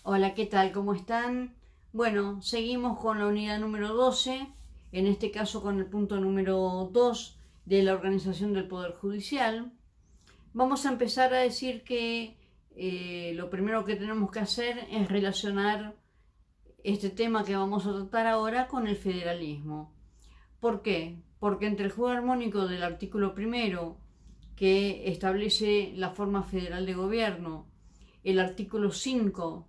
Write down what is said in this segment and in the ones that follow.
Hola, ¿qué tal? ¿Cómo están? Bueno, seguimos con la unidad número 12, en este caso con el punto número 2 de la organización del Poder Judicial. Vamos a empezar a decir que lo primero que tenemos que hacer es relacionar este tema que vamos a tratar ahora con el federalismo. ¿Por qué? Porque entre el juego armónico del artículo primero, que establece la forma federal de gobierno, el artículo 5,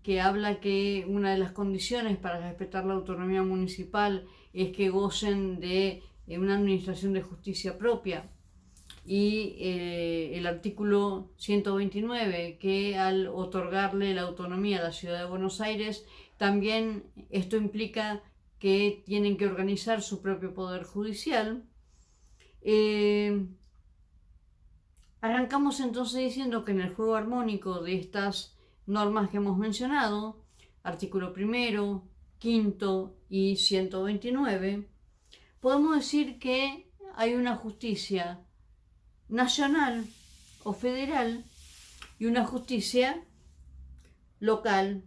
que habla que una de las condiciones para respetar la autonomía municipal es que gocen de una administración de justicia propia, y el artículo 129, que al otorgarle la autonomía a la ciudad de Buenos Aires, también esto implica que tienen que organizar su propio poder judicial. Eh, Arrancamos entonces diciendo que en el juego armónico de estas normas que hemos mencionado, artículo primero, quinto y 129, podemos decir que hay una justicia nacional o federal y una justicia local,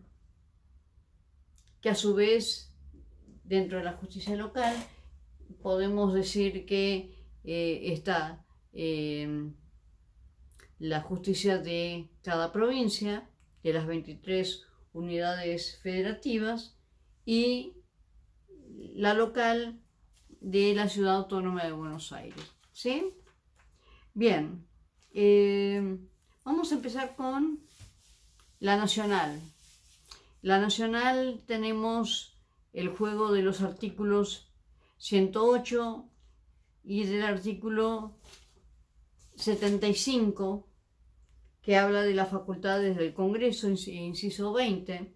que a su vez, dentro de la justicia local, podemos decir que está la justicia de cada provincia, de las 23 unidades federativas, y la local de la Ciudad Autónoma de Buenos Aires. ¿Sí? Bien, vamos a empezar con la nacional. La nacional tenemos el juego de los artículos 108 y del artículo 75, que habla de las facultades del Congreso, inciso 20,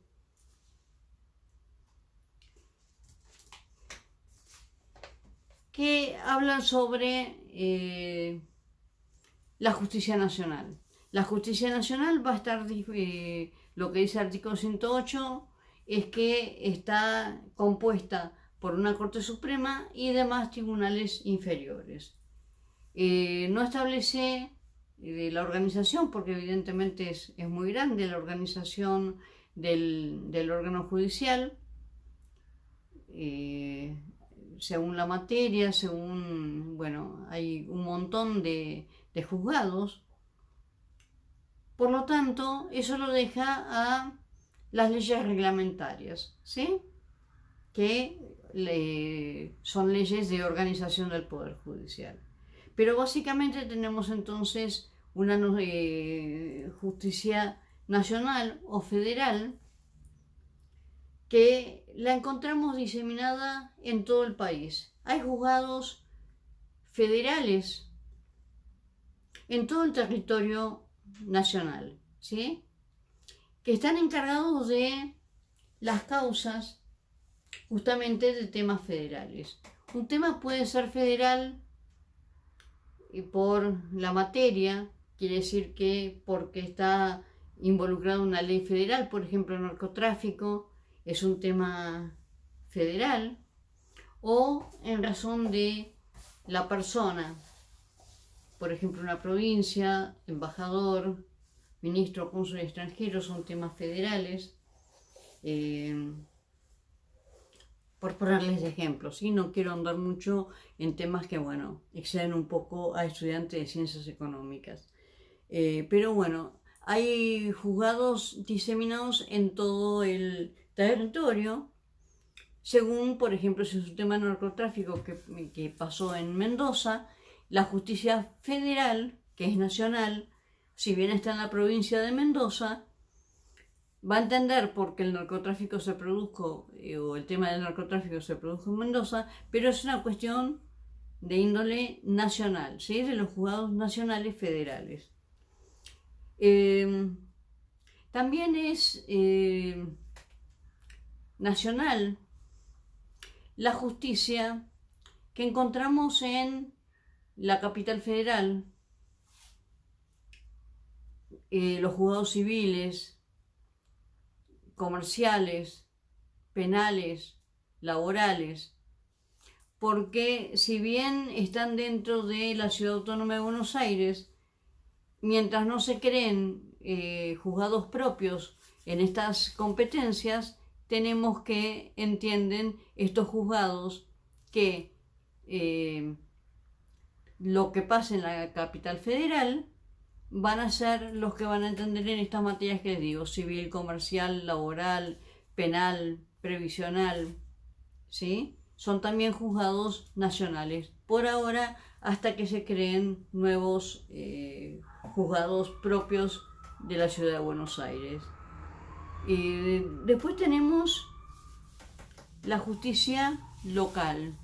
que hablan sobre la justicia nacional. La justicia nacional va a estar, lo que dice el artículo 108, es que está compuesta por una Corte Suprema y demás tribunales inferiores. No establece la organización, porque evidentemente es muy grande la organización del órgano judicial, según la materia, según, bueno, hay un montón de juzgados. Por lo tanto, eso lo deja a las leyes reglamentarias, ¿sí? Que son leyes de organización del Poder Judicial. Pero básicamente tenemos entonces una justicia nacional o federal que la encontramos diseminada en todo el país. Hay juzgados federales en todo el territorio nacional, ¿sí? Que están encargados de las causas justamente de temas federales. Un tema puede ser federal por la materia, quiere decir que porque está involucrado una ley federal, por ejemplo, el narcotráfico es un tema federal, o en razón de la persona, por ejemplo, una provincia, embajador, ministro, cónsul extranjero, son temas federales. Por ponerles ejemplos, ¿sí? No quiero andar mucho en temas que, bueno, exceden un poco a estudiantes de ciencias económicas. Pero bueno, hay juzgados diseminados en todo el territorio, según, por ejemplo, si es un tema de narcotráfico que pasó en Mendoza, la justicia federal, que es nacional, si bien está en la provincia de Mendoza, va a entender por qué el narcotráfico se produjo, o el tema del narcotráfico se produjo en Mendoza, pero es una cuestión de índole nacional, ¿sí? De los juzgados nacionales federales. También es nacional la justicia que encontramos en la capital federal, los juzgados civiles, comerciales, penales, laborales, porque si bien están dentro de la Ciudad Autónoma de Buenos Aires, mientras no se creen juzgados propios en estas competencias, tenemos que entienden estos juzgados que lo que pasa en la capital federal van a ser los que van a entender en estas materias que les digo: civil, comercial, laboral, penal, previsional, ¿sí? Son también juzgados nacionales, por ahora, hasta que se creen nuevos juzgados propios de la ciudad de Buenos Aires. Después tenemos la justicia local.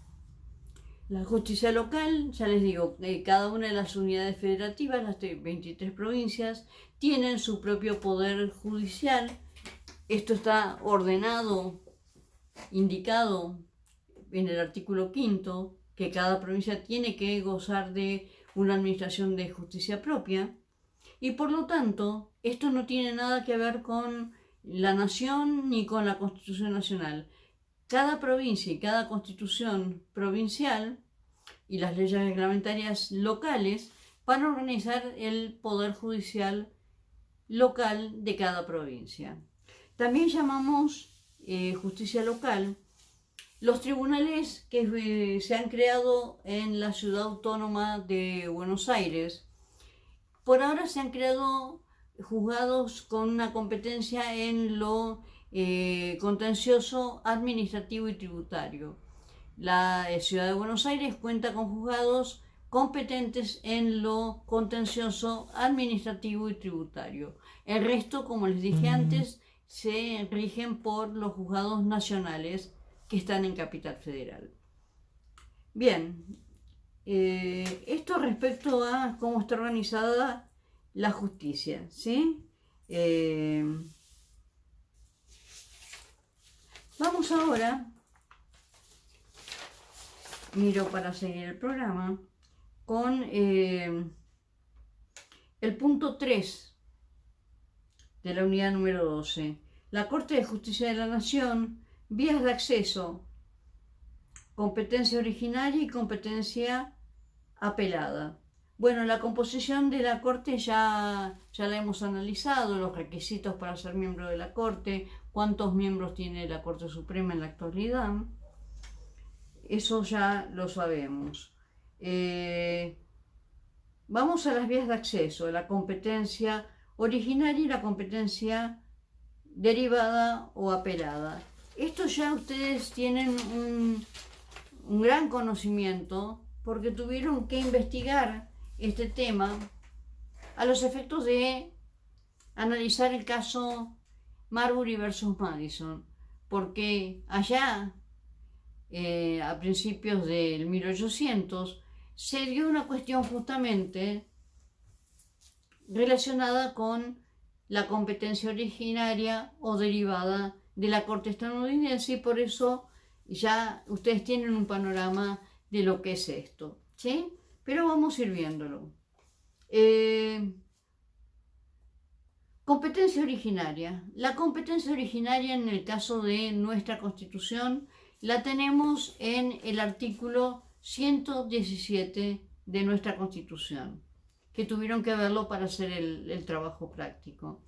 La justicia local, ya les digo, cada una de las unidades federativas, las 23 provincias, tienen su propio poder judicial. Esto está ordenado, indicado en el artículo 5, que cada provincia tiene que gozar de una administración de justicia propia. Y por lo tanto, esto no tiene nada que ver con la nación ni con la Constitución Nacional. Cada provincia y cada constitución provincial y las leyes reglamentarias locales van a organizar el poder judicial local de cada provincia. También llamamos justicia local los tribunales que se han creado en la ciudad autónoma de Buenos Aires. Por ahora se han creado juzgados con una competencia en lo contencioso, administrativo y tributario. La ciudad de Buenos Aires cuenta con juzgados competentes en lo contencioso, administrativo y tributario. El resto, como les dije antes, se rigen por los juzgados nacionales que están en Capital Federal. Bien, esto respecto a cómo está organizada la justicia, ¿sí? Vamos ahora, miro para seguir el programa, con el punto 3 de la unidad número 12. La Corte de Justicia de la Nación, vías de acceso, competencia originaria y competencia apelada. Bueno, la composición de la Corte ya la hemos analizado, los requisitos para ser miembro de la Corte, cuántos miembros tiene la Corte Suprema en la actualidad. Eso ya lo sabemos. Vamos a las vías de acceso, la competencia originaria y la competencia derivada o apelada. Esto ya ustedes tienen un gran conocimiento porque tuvieron que investigar este tema a los efectos de analizar el caso Marbury versus Madison, porque allá a principios del 1800 se dio una cuestión justamente relacionada con la competencia originaria o derivada de la Corte estadounidense, y por eso ya ustedes tienen un panorama de lo que es esto, ¿sí? Pero vamos a ir viéndolo. Competencia originaria. La competencia originaria en el caso de nuestra Constitución la tenemos en el artículo 117 de nuestra Constitución, que tuvieron que verlo para hacer el trabajo práctico.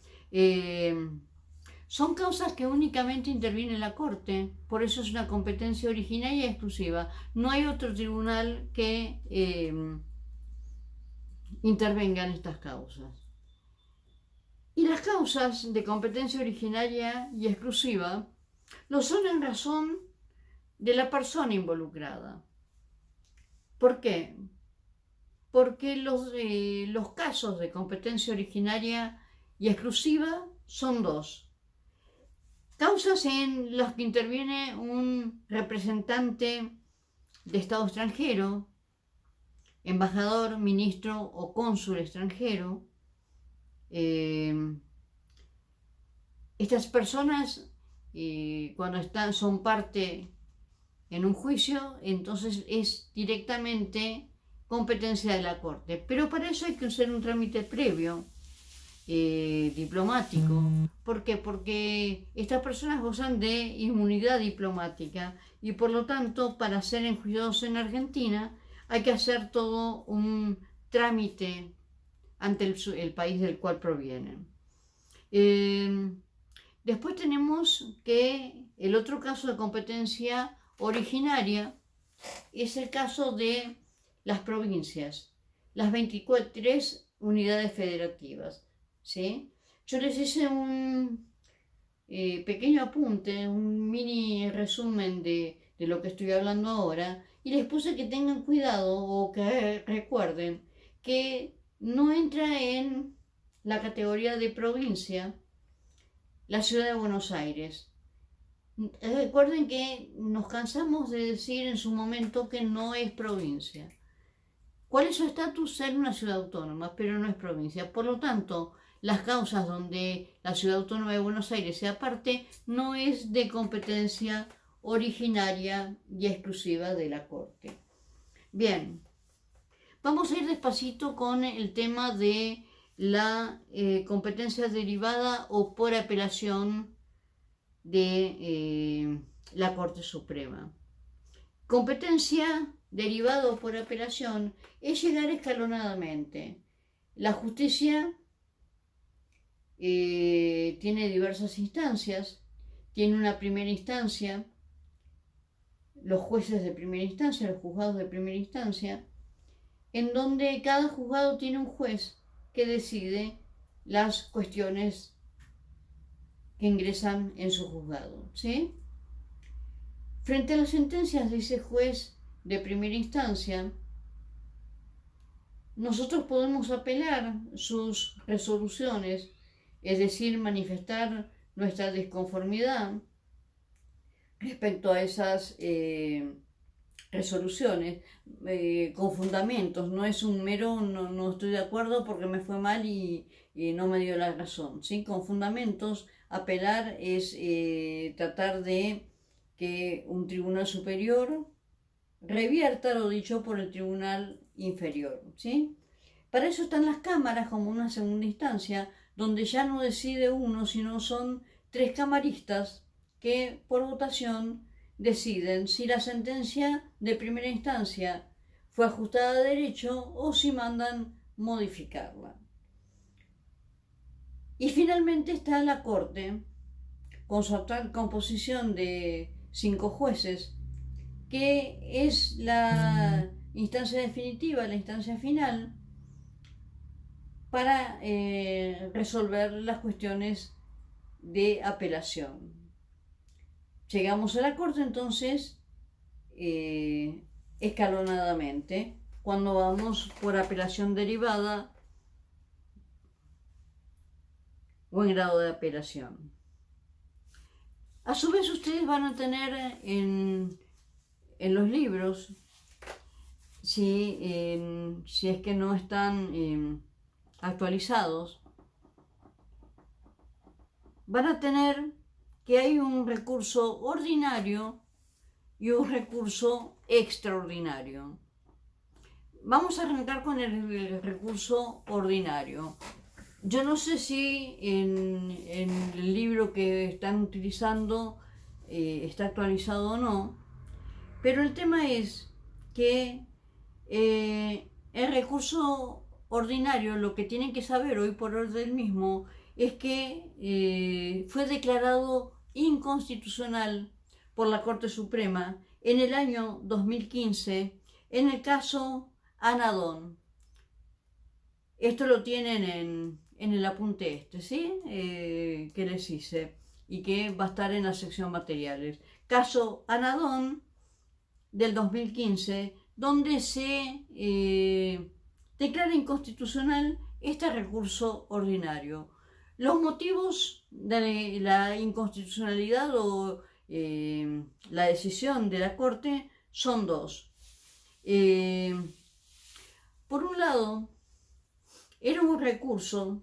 Son causas que únicamente interviene la Corte, por eso es una competencia originaria y exclusiva. No hay otro tribunal que intervenga en estas causas. Y las causas de competencia originaria y exclusiva lo son en razón de la persona involucrada. ¿Por qué? Porque los casos de competencia originaria y exclusiva son dos. Causas en las que interviene un representante de Estado extranjero, embajador, ministro o cónsul extranjero. Estas personas, cuando son parte en un juicio, entonces es directamente competencia de la Corte. Pero para eso hay que hacer un trámite previo, diplomático. ¿Por qué? Porque estas personas gozan de inmunidad diplomática y por lo tanto para ser enjuiciados en Argentina hay que hacer todo un trámite ante el país del cual provienen. Después tenemos que el otro caso de competencia originaria es el caso de las provincias, las 23 unidades federativas, ¿sí? Yo les hice un pequeño apunte, un mini resumen de lo que estoy hablando ahora, y les puse que tengan cuidado o que recuerden que no entra en la categoría de provincia la ciudad de Buenos Aires. Recuerden que nos cansamos de decir en su momento que no es provincia. ¿Cuál es su estatus? Ser una ciudad autónoma, pero no es provincia. Por lo tanto, las causas donde la ciudad autónoma de Buenos Aires sea parte no es de competencia originaria y exclusiva de la Corte. Bien, vamos a ir despacito con el tema de la competencia derivada o por apelación de la Corte Suprema. Competencia derivada o por apelación es llegar escalonadamente. La justicia tiene diversas instancias, tiene una primera instancia, los jueces de primera instancia, los juzgados de primera instancia, en donde cada juzgado tiene un juez que decide las cuestiones que ingresan en su juzgado, ¿sí? Frente a las sentencias de ese juez de primera instancia, nosotros podemos apelar sus resoluciones, es decir, manifestar nuestra desconformidad respecto a esas resoluciones con fundamentos. No es un mero no estoy de acuerdo porque me fue mal y no me dio la razón, ¿sí? Con fundamentos, apelar es tratar de que un tribunal superior revierta lo dicho por el tribunal inferior, ¿sí? Para eso están las cámaras como una segunda instancia, donde ya no decide uno, sino son 3 camaristas que por votación deciden si la sentencia de primera instancia fue ajustada a derecho o si mandan modificarla. Y finalmente está la Corte, con su actual composición de 5 jueces, que es la instancia definitiva, la instancia final, para resolver las cuestiones de apelación. Llegamos a la Corte entonces escalonadamente, cuando vamos por apelación derivada o en grado de apelación. A su vez ustedes van a tener en los libros, si es que no están actualizados, van a tener que hay un recurso ordinario y un recurso extraordinario. Vamos a arrancar con el recurso ordinario. Yo no sé si en el libro que están utilizando está actualizado o no, pero el tema es que el recurso ordinario, lo que tienen que saber hoy por hoy del mismo, es que fue declarado inconstitucional por la Corte Suprema en el año 2015 en el caso Anadón. Esto lo tienen en el apunte ¿sí? Que les hice y que va a estar en la sección materiales. Caso Anadón del 2015, donde se declara inconstitucional este recurso ordinario. Los motivos de la inconstitucionalidad o la decisión de la Corte son 2. Por un lado, era un recurso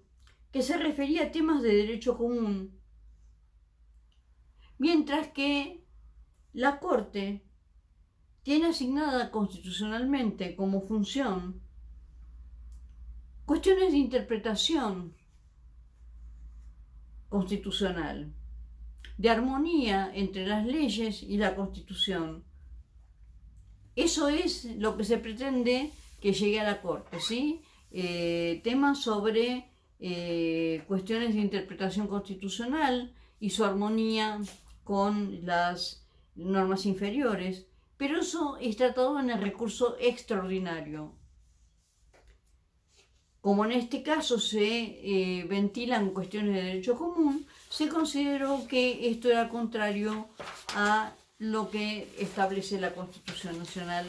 que se refería a temas de derecho común, mientras que la Corte tiene asignada constitucionalmente como función cuestiones de interpretación constitucional, de armonía entre las leyes y la Constitución. Eso es lo que se pretende que llegue a la Corte, ¿sí? Temas sobre cuestiones de interpretación constitucional y su armonía con las normas inferiores, pero eso es tratado en el recurso extraordinario. Como en este caso se ventilan cuestiones de derecho común, se consideró que esto era contrario a lo que establece la Constitución Nacional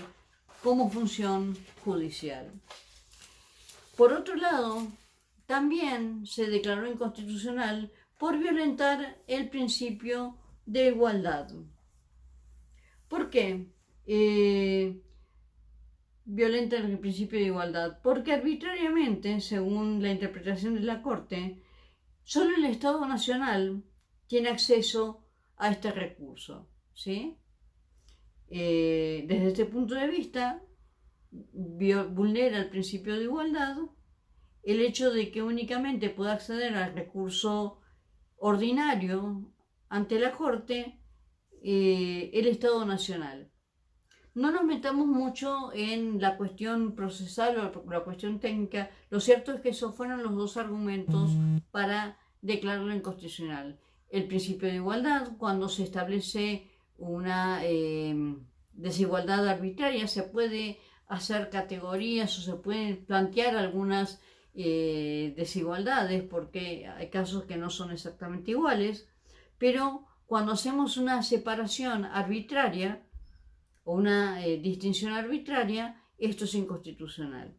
como función judicial. Por otro lado, también se declaró inconstitucional por violentar el principio de igualdad. ¿Por qué violenta el principio de igualdad? Porque arbitrariamente, según la interpretación de la Corte, solo el Estado Nacional tiene acceso a este recurso, ¿sí? Desde este punto de vista, vulnera el principio de igualdad el hecho de que únicamente pueda acceder al recurso ordinario ante la Corte el Estado Nacional. No nos metamos mucho en la cuestión procesal o la cuestión técnica. Lo cierto es que esos fueron los dos argumentos para declararlo inconstitucional. El principio de igualdad, cuando se establece una desigualdad arbitraria, se puede hacer categorías o se pueden plantear algunas desigualdades porque hay casos que no son exactamente iguales, pero cuando hacemos una separación arbitraria o una distinción arbitraria, esto es inconstitucional.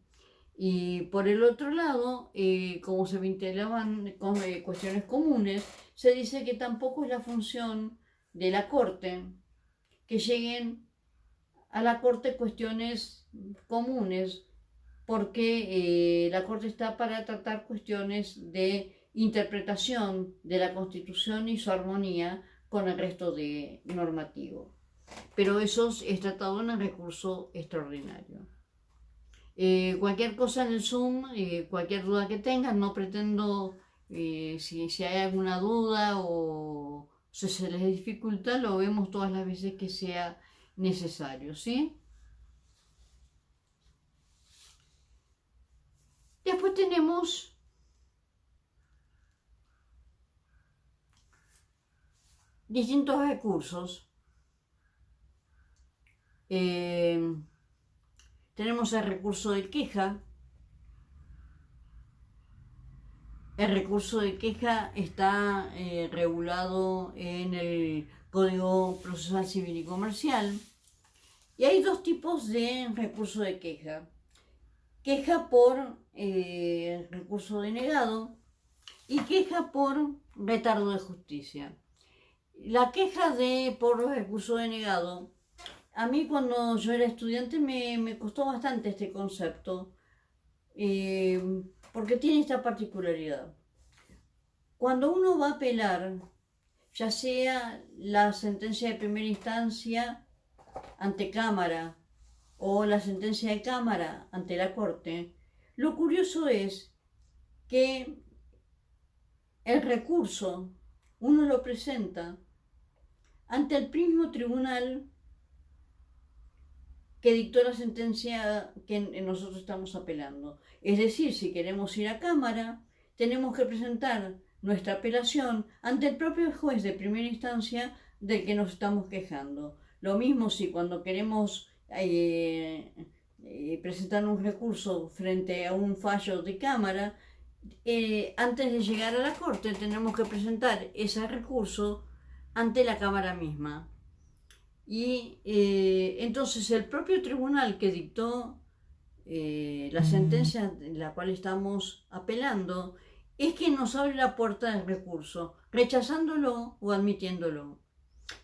Y por el otro lado, como se ventilaban con cuestiones comunes, se dice que tampoco es la función de la Corte que lleguen a la Corte cuestiones comunes, porque la Corte está para tratar cuestiones de interpretación de la Constitución y su armonía con el resto de normativo. Pero eso es tratado en el recurso extraordinario. Cualquier cosa en el Zoom, cualquier duda que tengan, no pretendo, si hay alguna duda o si se les dificulta, lo vemos todas las veces que sea necesario, ¿sí? Después tenemos distintos recursos. Tenemos el recurso de queja. El recurso de queja está regulado en el Código Procesal Civil y Comercial. Y hay dos tipos de recurso de queja. Queja por recurso denegado y queja por retardo de justicia. La queja por recurso denegado, a mí cuando yo era estudiante me costó bastante este concepto, porque tiene esta particularidad. Cuando uno va a apelar, ya sea la sentencia de primera instancia ante Cámara o la sentencia de Cámara ante la Corte, lo curioso es que el recurso uno lo presenta ante el mismo tribunal que dictó la sentencia que nosotros estamos apelando. Es decir, si queremos ir a Cámara, tenemos que presentar nuestra apelación ante el propio juez de primera instancia del que nos estamos quejando. Lo mismo si cuando queremos presentar un recurso frente a un fallo de Cámara, antes de llegar a la Corte tenemos que presentar ese recurso ante la Cámara misma. Y entonces el propio tribunal que dictó la sentencia en la cual estamos apelando es quien nos abre la puerta del recurso, rechazándolo o admitiéndolo.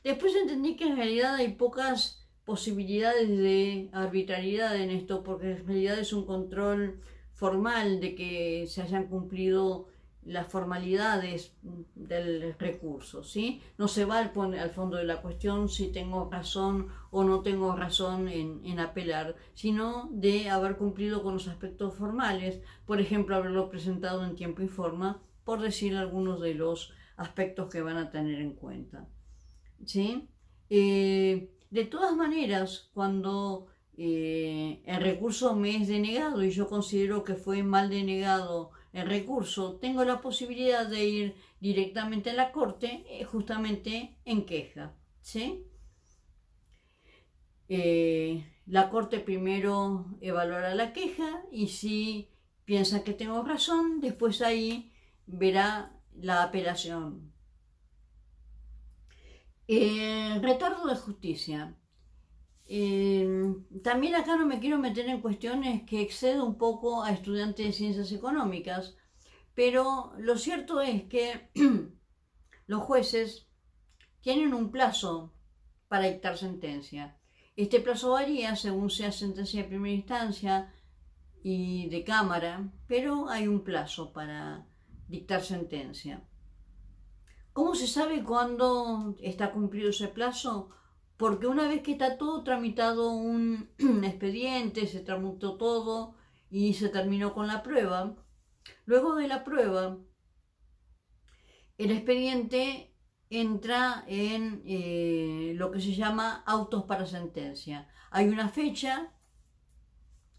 Después entendí que en realidad hay pocas posibilidades de arbitrariedad en esto, porque en realidad es un control formal de que se hayan cumplido las formalidades del recurso, ¿sí? No se va al fondo de la cuestión si tengo razón o no tengo razón en apelar, sino de haber cumplido con los aspectos formales, por ejemplo, haberlo presentado en tiempo y forma, por decir algunos de los aspectos que van a tener en cuenta, ¿sí? De todas maneras, cuando el recurso me es denegado y yo considero que fue mal denegado el recurso, tengo la posibilidad de ir directamente a la Corte, justamente en queja, ¿sí? La Corte primero evaluará la queja y si piensa que tengo razón, después ahí verá la apelación. Retardo de justicia. También acá no me quiero meter en cuestiones que excedo un poco a estudiantes de ciencias económicas, pero lo cierto es que los jueces tienen un plazo para dictar sentencia. Este plazo varía según sea sentencia de primera instancia y de cámara, pero hay un plazo para dictar sentencia. ¿Cómo se sabe cuándo está cumplido ese plazo? Porque una vez que está todo tramitado un expediente, se tramitó todo y se terminó con la prueba, luego de la prueba, el expediente entra en lo que se llama autos para sentencia. Hay una fecha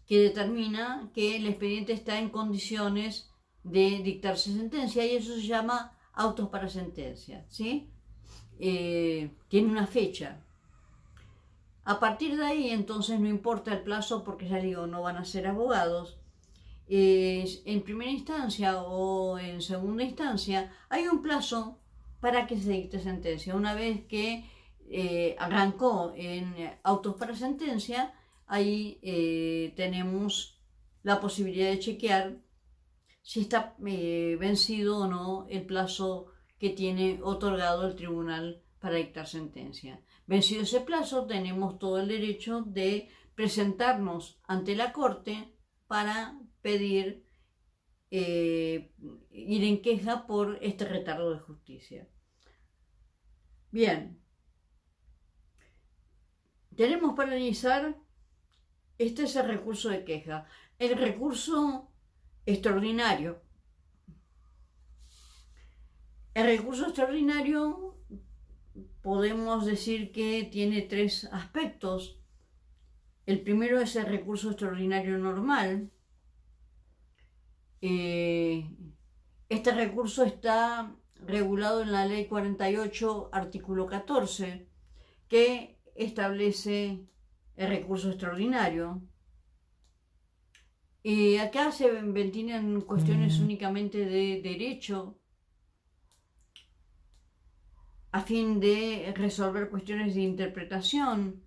que determina que el expediente está en condiciones de dictarse sentencia y eso se llama autos para sentencia, ¿sí? Tiene una fecha. A partir de ahí, entonces, no importa el plazo porque ya digo, no van a ser abogados. En primera instancia o en segunda instancia hay un plazo para que se dicte sentencia. Una vez que arrancó en autos para sentencia, ahí tenemos la posibilidad de chequear si está vencido o no el plazo que tiene otorgado el tribunal para dictar sentencia. Vencido ese plazo, tenemos todo el derecho de presentarnos ante la Corte para pedir ir en queja por este retardo de justicia. Bien, tenemos para analizar, este es el recurso de queja. El recurso extraordinario. El recurso extraordinario podemos decir que tiene tres aspectos. El primero es el recurso extraordinario normal. Este recurso está regulado en la Ley 48, artículo 14, que establece el recurso extraordinario. Acá se ventilan cuestiones únicamente de derecho a fin de resolver cuestiones de interpretación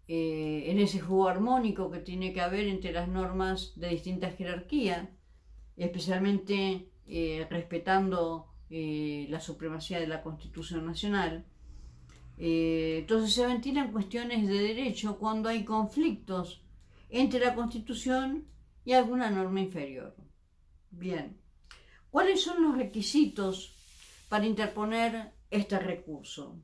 en ese juego armónico que tiene que haber entre las normas de distinta jerarquía, especialmente respetando la supremacía de la Constitución Nacional. Entonces se ventilan cuestiones de derecho cuando hay conflictos entre la Constitución y alguna norma inferior. Bien, ¿cuáles son los requisitos para interponer este recurso?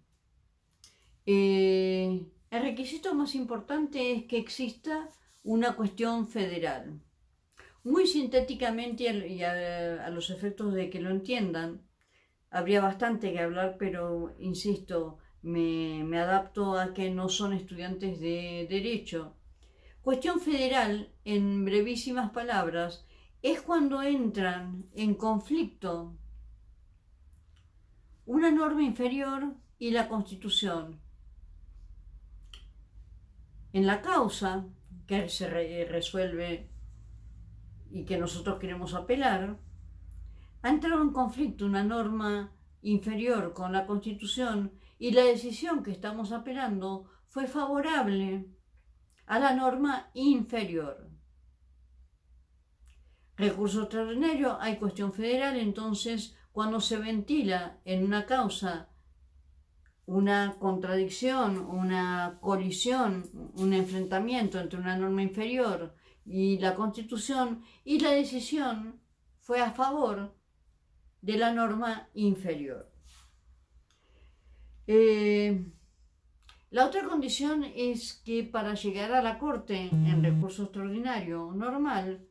El requisito más importante es que exista una cuestión federal. Muy sintéticamente y a los efectos de que lo entiendan, habría bastante que hablar, pero insisto, me adapto a que no son estudiantes de derecho. Cuestión federal, en brevísimas palabras, es cuando entran en conflicto una norma inferior y la Constitución. En la causa que se resuelve y que nosotros queremos apelar, ha entrado en conflicto una norma inferior con la Constitución y la decisión que estamos apelando fue favorable a la norma inferior. Recurso extraordinario, hay cuestión federal, entonces cuando se ventila en una causa una contradicción, una colisión, un enfrentamiento entre una norma inferior y la Constitución, y la decisión fue a favor de la norma inferior. La otra condición es que para llegar a la Corte en recurso extraordinario normal,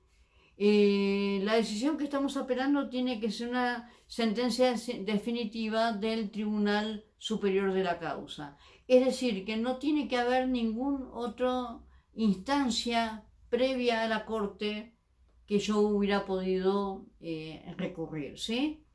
la decisión que estamos apelando tiene que ser una sentencia definitiva del Tribunal Superior de la causa. Es decir, que no tiene que haber ninguna otra instancia previa a la Corte que yo hubiera podido recurrir, ¿sí?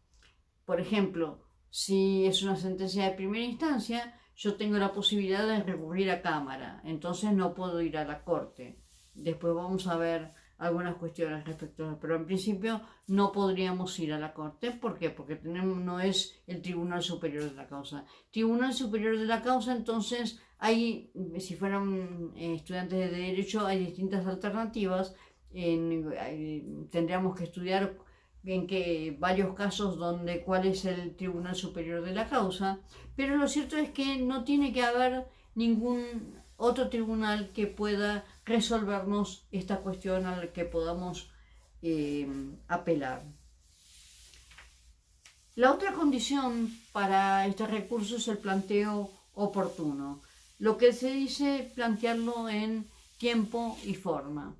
Por ejemplo, si es una sentencia de primera instancia, yo tengo la posibilidad de recurrir a cámara, entonces no puedo ir a la corte. Después vamos a ver algunas cuestiones respecto a eso, pero en principio no podríamos ir a la corte. ¿Por qué? Porque no es el Tribunal Superior de la Causa. Tribunal Superior de la Causa, entonces, si fueran estudiantes de Derecho, hay distintas alternativas. Tendríamos que estudiar varios casos cuál es el Tribunal Superior de la Causa, pero lo cierto es que no tiene que haber ningún otro tribunal que pueda resolvernos esta cuestión a la que podamos apelar. La otra condición para este recurso es el planteo oportuno. Lo que se dice plantearlo en tiempo y forma.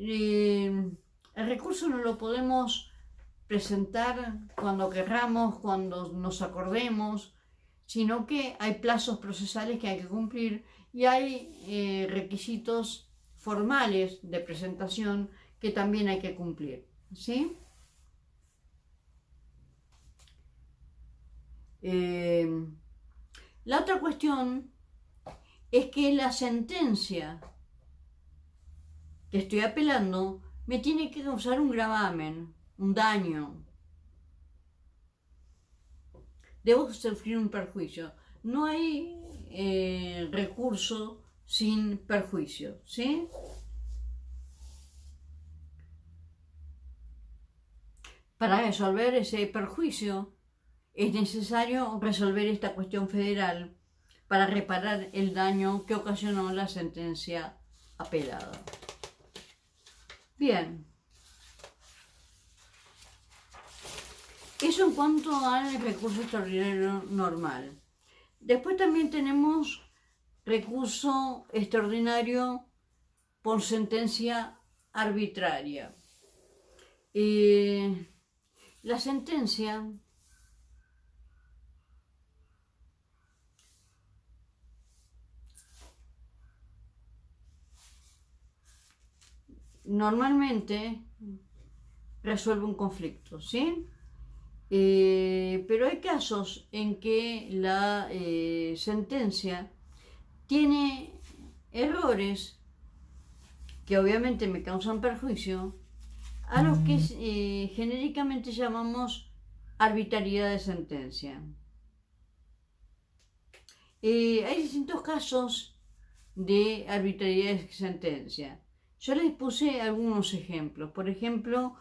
El recurso no lo podemos presentar cuando querramos, cuando nos acordemos, sino que hay plazos procesales que hay que cumplir y hay requisitos formales de presentación que también hay que cumplir, ¿sí? La otra cuestión es que la sentencia que estoy apelando me tiene que causar un gravamen, un daño. Debo sufrir un perjuicio. No hay recurso sin perjuicio, ¿sí? Para resolver ese perjuicio es necesario resolver esta cuestión federal para reparar el daño que ocasionó la sentencia apelada. Bien. Eso en cuanto al recurso extraordinario normal. Después también tenemos recurso extraordinario por sentencia arbitraria. La sentencia normalmente resuelve un conflicto, ¿sí? Pero hay casos en que la sentencia tiene errores que obviamente me causan perjuicio, a los que genéricamente llamamos arbitrariedad de sentencia. Hay distintos casos de arbitrariedad de sentencia. Yo les puse algunos ejemplos. Por ejemplo,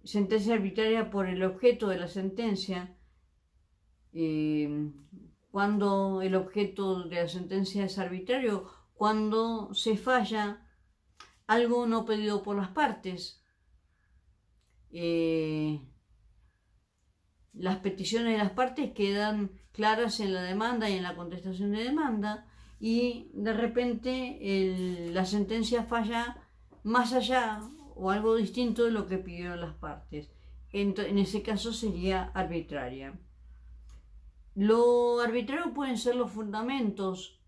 sentencia arbitraria por el objeto de la sentencia, cuando el objeto de la sentencia es arbitrario, cuando se falla algo no pedido por las partes. Las peticiones de las partes quedan claras en la demanda y en la contestación de demanda, y de repente la sentencia falla más allá o algo distinto de lo que pidieron las partes. En ese caso sería arbitraria. Lo arbitrario pueden ser los fundamentos,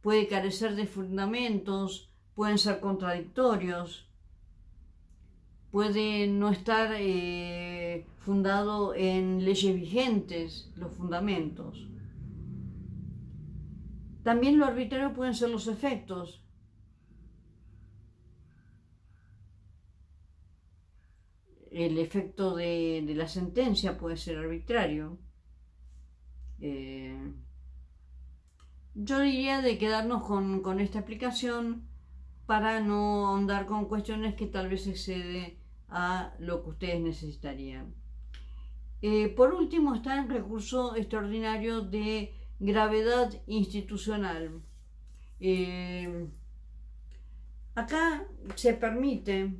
puede carecer de fundamentos, pueden ser contradictorios, puede no estar fundado en leyes vigentes, los fundamentos. También lo arbitrario pueden ser los efectos. El efecto de la sentencia puede ser arbitrario. Yo diría de quedarnos con esta explicación para no ahondar con cuestiones que tal vez excede a lo que ustedes necesitarían. Por último está el recurso extraordinario de gravedad institucional. Acá se permite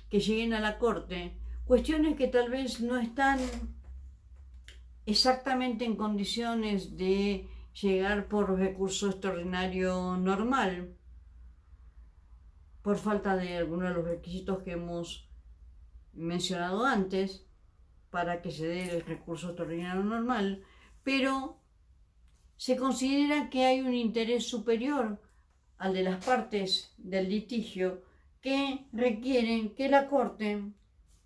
que lleguen a la Corte cuestiones que tal vez no están exactamente en condiciones de llegar por recurso extraordinario normal, por falta de algunos de los requisitos que hemos mencionado antes para que se dé el recurso extraordinario normal, pero se considera que hay un interés superior al de las partes del litigio que requieren que la Corte,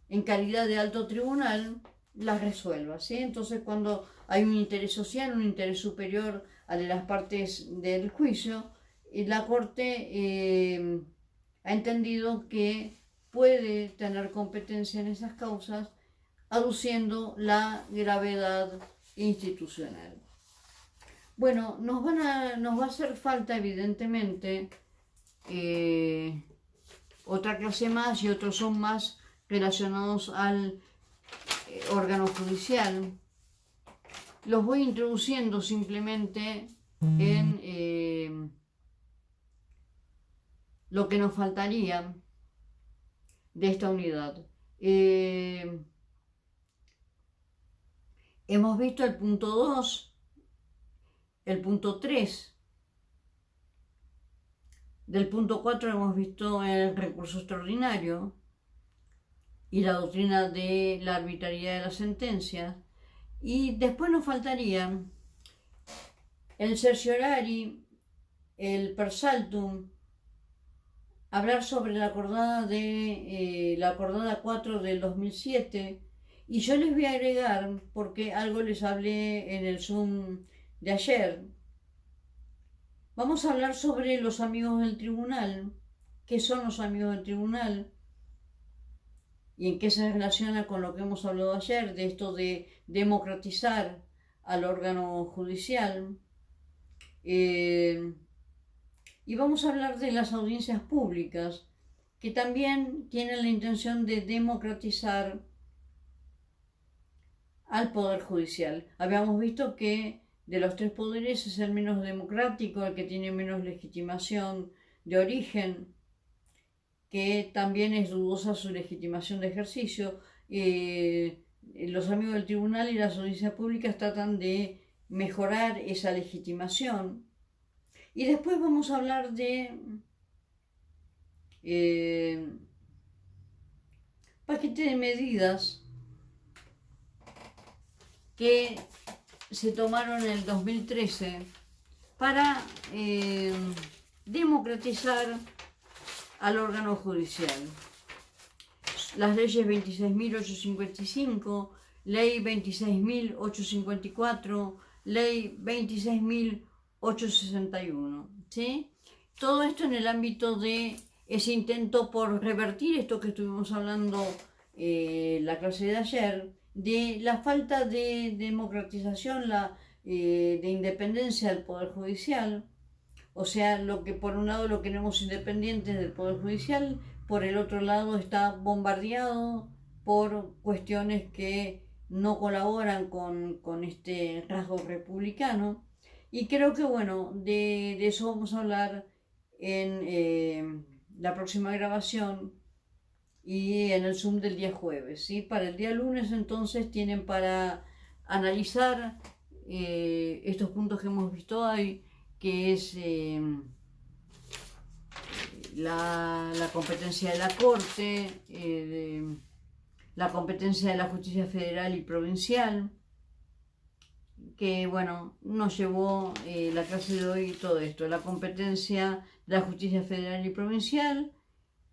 en calidad de alto tribunal, las resuelva, ¿sí? Entonces, cuando hay un interés social, un interés superior al de las partes del juicio, la Corte ha entendido que puede tener competencia en esas causas, aduciendo la gravedad institucional. Bueno, nos va a hacer falta, evidentemente, otra clase más, y otros son más relacionados al órgano judicial. Los voy introduciendo simplemente en lo que nos faltaría de esta unidad. Hemos visto el punto 2, el punto 3. Del punto 4 hemos visto el recurso extraordinario y la doctrina de la arbitrariedad de la sentencia. Y después nos faltaría el certiorari, el per saltum, hablar sobre la acordada 4 del 2007. Y yo les voy a agregar, porque algo les hablé en el Zoom de ayer, vamos a hablar sobre los amigos del tribunal. ¿Qué son los amigos del tribunal? ¿Y en qué se relaciona con lo que hemos hablado ayer, de esto de democratizar al órgano judicial? Y vamos a hablar de las audiencias públicas, que también tienen la intención de democratizar al Poder Judicial. Habíamos visto que de los tres poderes es el menos democrático, el que tiene menos legitimación de origen, que también es dudosa su legitimación de ejercicio. Los amigos del tribunal y las audiencias públicas tratan de mejorar esa legitimación. Y después vamos a hablar de paquete de medidas que se tomaron en el 2013 para democratizar al órgano judicial. Las leyes 26.855, ley 26.854, ley 26.861, ¿sí? Todo esto en el ámbito de ese intento por revertir esto que estuvimos hablando la clase de ayer, de la falta de democratización, de independencia del Poder Judicial. O sea, lo que por un lado lo queremos independiente del Poder Judicial, por el otro lado está bombardeado por cuestiones que no colaboran con este rasgo republicano. Y creo que, bueno, de eso vamos a hablar en la próxima grabación y en el Zoom del día jueves, ¿sí? Para el día lunes, entonces, tienen para analizar estos puntos que hemos visto hoy, que es la competencia de la Corte, la competencia de la justicia federal y provincial, que, bueno, nos llevó la clase de hoy todo esto: la competencia de la justicia federal y provincial,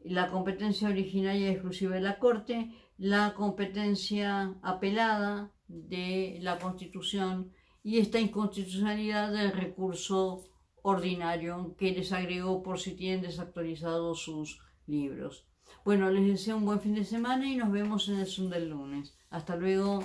la competencia originaria y exclusiva de la Corte, la competencia apelada de la Constitución y esta inconstitucionalidad del recurso ordinario que les agrego por si tienen desactualizados sus libros. Bueno, les deseo un buen fin de semana y nos vemos en el Zoom del lunes. Hasta luego.